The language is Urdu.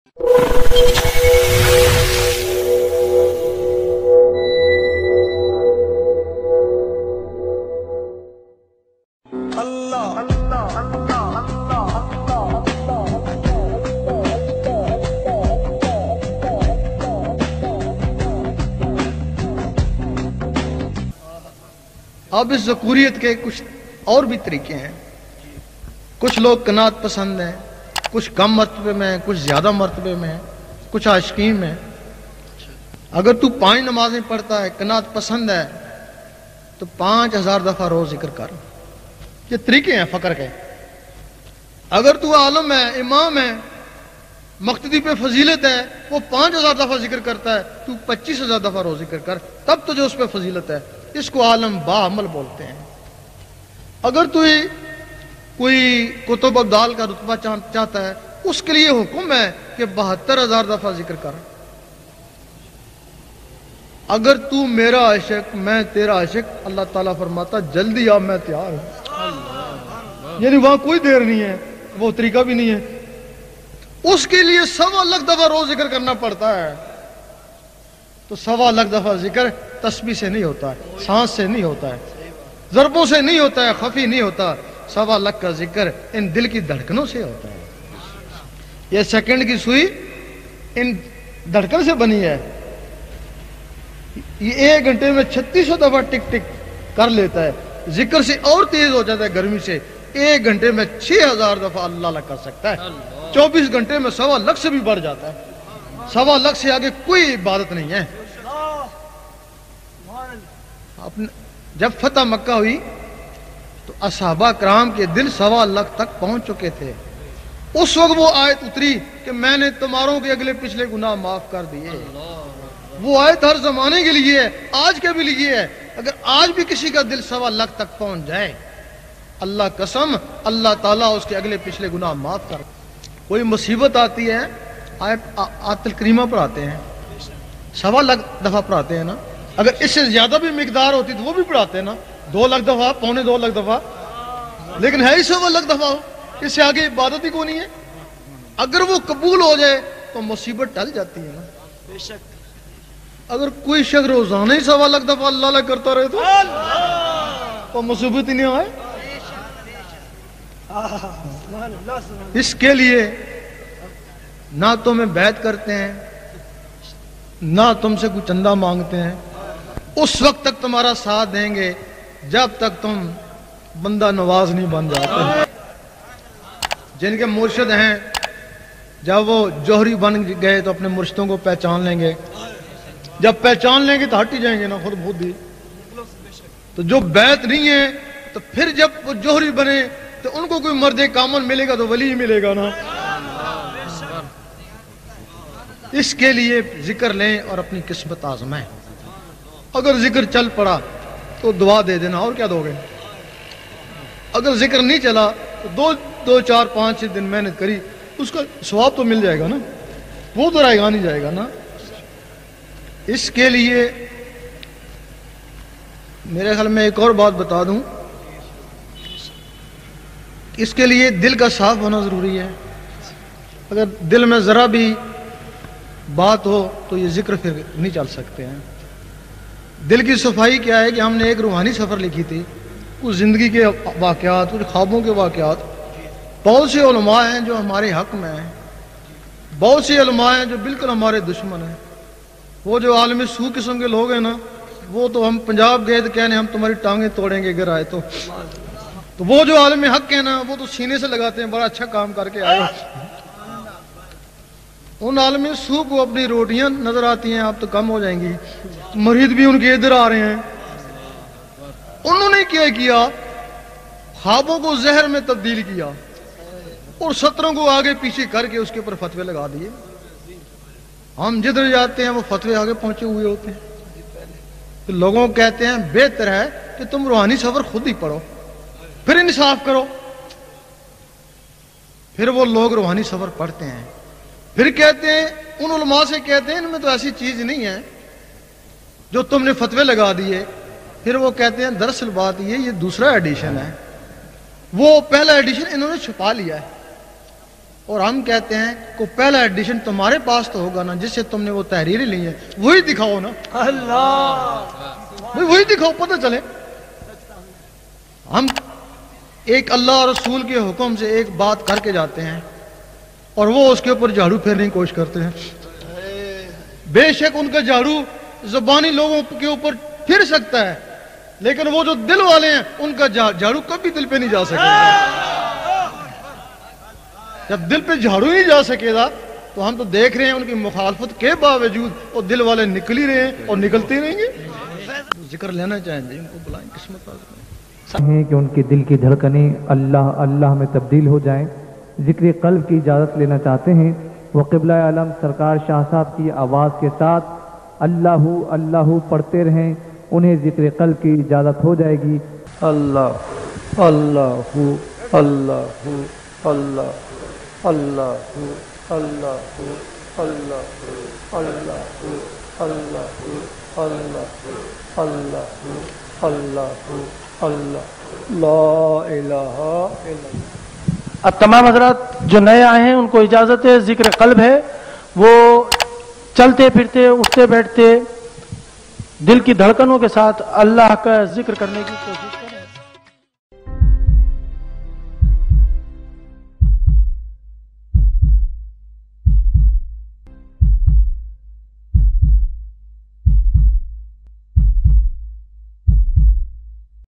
اب اس ذکوریت کے کچھ اور بھی طریقے ہیں. کچھ لوگ قناعت پسند ہیں، کچھ کم مرتبے میں، کچھ زیادہ مرتبے میں، کچھ عاشقین میں. اگر تو 5 نمازیں پڑھتا ہے، قناعت پسند ہے، تو 5000 دفعہ روز ذکر کر. یہ طریقے ہیں فقر کے. اگر تو عالم ہے، امام ہے، مقتدی پہ فضیلت ہے، وہ 5000 دفعہ ذکر کرتا ہے، تو 25000 دفعہ روز ذکر کر، تب تو جو اس پہ فضیلت ہے. اس کو عالم با عمل بولتے ہیں. اگر تو کوئی کتب ابدال کا رتبہ چاہتا ہے، اس کے لیے حکم ہے کہ 72000 دفعہ ذکر کر. اگر تو میرا عاشق، میں تیرا عاشق، اللہ تعالیٰ فرماتا جلدی آ، میں تیار ہوں. یعنی وہاں کوئی دیر نہیں ہے، وہ طریقہ بھی نہیں ہے. اس کے لیے 1.25 لاکھ دفعہ روز ذکر کرنا پڑتا ہے. تو 1.25 لاکھ دفعہ ذکر تسبیح سے نہیں ہوتا ہے، سانس سے نہیں ہوتا ہے، ضربوں سے نہیں ہوتا ہے، خفی نہیں ہوتا. 1.25 لاکھ کا ذکر ان دل کی دھڑکنوں سے ہوتا ہے. یہ سیکنڈ کی سوئی ان دھڑکن سے بنی ہے. یہ 1 گھنٹے میں 3600 دفعہ ٹک ٹک کر لیتا ہے. ذکر سے اور تیز ہو جاتا ہے گرمی سے. 1 گھنٹے میں 6000 دفعہ اللہ کر سکتا ہے. 24 گھنٹے میں 1.25 لاکھ سے بھی بڑھ جاتا ہے. 1.25 لاکھ سے آگے کوئی عبادت نہیں ہے. جب فتح مکہ ہوئی تو اصحابہ کرام کے دل 1.25 لاکھ تک پہنچ چکے تھے. اس وقت وہ آیت اتری کہ میں نے تمہاروں کے اگلے پچھلے گناہ معاف کر دیے. وہ آیت ہر زمانے کے لیے ہے، آج کے بھی لیے ہے. اگر آج بھی کسی کا دل 1.25 لاکھ تک پہنچ جائے، اللہ قسم اللہ تعالیٰ اس کے اگلے پچھلے گناہ معاف کر. کوئی مصیبت آتی ہے، آیت الکریمہ پڑھاتے ہیں، 1.25 لاکھ دفعہ پڑھاتے ہیں نا. اگر اس سے زیادہ بھی مقدار ہوتی تو وہ بھی پڑھاتے ہیں نا، 2 لاکھ دفعہ، 2.25 لاکھ دفعہ. لیکن ہے ہی 1.25 لاکھ دفعہ. اس سے آگے عبادت ہی کو نہیں ہے. اگر وہ قبول ہو جائے تو مصیبت ٹل جاتی ہے نا. بے شک. اگر کوئی شخص روزانہ ہی 1.25 لاکھ دفعہ اللہ اللہ کرتا رہے تو مصیبت ہی نہیں آئے. اس کے لیے نہ تمہیں بیعت کرتے ہیں، نہ تم سے کوئی چندہ مانگتے ہیں. اس وقت تک تمہارا ساتھ دیں گے جب تک تم بندہ نواز نہیں بن جاتے. جن کے مرشد ہیں جب وہ جوہری بن گئے تو اپنے مرشدوں کو پہچان لیں گے. جب پہچان لیں گے تو ہٹ ہی جائیں گے نا خود ہی. تو جو بیعت نہیں ہے تو پھر جب وہ جوہری بنے تو ان کو کوئی مرد کامل ملے گا تو ولی ہی ملے گا نا. اس کے لیے ذکر لیں اور اپنی قسمت آزمائیں. اگر ذکر چل پڑا تو دعا دے دینا، اور کیا دو گے. اگر ذکر نہیں چلا تو 2 4 5 6 دن محنت کری، اس کا ثواب تو مل جائے گا نا، وہ تو رائے گا نہیں جائے گا نا. اس کے لیے میرے خیال میں ایک اور بات بتا دوں، اس کے لیے دل کا صاف ہونا ضروری ہے. اگر دل میں ذرا بھی بات ہو تو یہ ذکر پھر نہیں چل سکتے ہیں. دل کی صفائی کیا ہے کہ ہم نے ایک روحانی سفر لکھی تھی، کچھ زندگی کے واقعات، کچھ خوابوں کے واقعات. بہت سے علماء ہیں جو ہمارے حق میں ہیں، بہت سے علماء ہیں جو بالکل ہمارے دشمن ہیں. وہ جو عالم سو قسم کے لوگ ہیں نا، وہ تو ہم پنجاب گئے تو کہنے ہم تمہاری ٹانگیں توڑیں گے اگر آئے تو. وہ جو عالم حق ہیں نا، وہ تو سینے سے لگاتے ہیں بڑا اچھا کام کر کے آئے. ان عالم سو کو اپنی روٹیاں نظر آتی ہیں، آپ تو کم ہو جائیں گی. مرید بھی ان کے ادھر آ رہے ہیں. انہوں نے کیا خوابوں کو زہر میں تبدیل کیا اور 17 کو آگے پیچھے کر کے اس کے اوپر فتوے لگا دیے. ہم جدھر جاتے ہیں وہ فتوے آگے پہنچے ہوئے ہوتے ہیں. تو لوگوں کو کہتے ہیں بہتر ہے کہ تم روحانی سفر خود ہی پڑھو، پھر انصاف کرو. پھر وہ لوگ روحانی سفر پڑھتے ہیں، پھر کہتے ہیں ان علماء سے کہتے ہیں ان میں تو ایسی چیز نہیں ہے جو تم نے فتوے لگا دیے. پھر وہ کہتے ہیں دراصل بات یہ دوسرا ایڈیشن ہے، وہ پہلا ایڈیشن انہوں نے چھپا لیا ہے. اور ہم کہتے ہیں کہ پہلا ایڈیشن تمہارے پاس تو ہوگا نا جس سے تم نے وہ تحریریں لی ہیں، وہی دکھاؤ نا، اللہ وہی دکھاؤ، پتہ چلے۔ ہم ایک اللہ اور رسول کے حکم سے ایک بات کر کے جاتے ہیں اور وہ اس کے اوپر جھاڑو پھیرنے کی کوشش کرتے ہیں۔ بے شک ان کا جھاڑو زبانی لوگوں کے اوپر پھر سکتا ہے، لیکن وہ جو دل والے ہیں ان کا جھاڑو کبھی دل پہ نہیں جا سکے گا۔ جب دل پہ جھاڑو نہیں جا سکے گا تو ہم تو دیکھ رہے ہیں ان کی مخالفت کے باوجود وہ دل والے نکل ہی رہے ہیں اور نکلتے رہیں گے۔ ذکر لینا چاہیں گے ان کو بلائیں، قسمت ہیں کہ ان کے دل کی دھڑکنیں اللہ اللہ میں تبدیل ہو جائیں۔ ذکر قلب کی اجازت لینا چاہتے ہیں، وہ قبلہ عالم سرکار شاہ صاحب کی آواز کے ساتھ اللہ اللہ پڑھتے رہیں، انہیں ذکر قلب کی اجازت ہو جائے گی۔ اللہ اللہ اللہ اللہ اللہ اللہ اللہ اللہ اللہ اللہ اللہ اللہ اللہ لا الہ الا اللہ۔ اب تمام حضرات جو نئے آئے ہیں ان کو اجازت ہے، ذکر قلب ہے، وہ چلتے پھرتے اٹھتے بیٹھتے دل کی دھڑکنوں کے ساتھ اللہ کا ذکر کرنے کی کوشش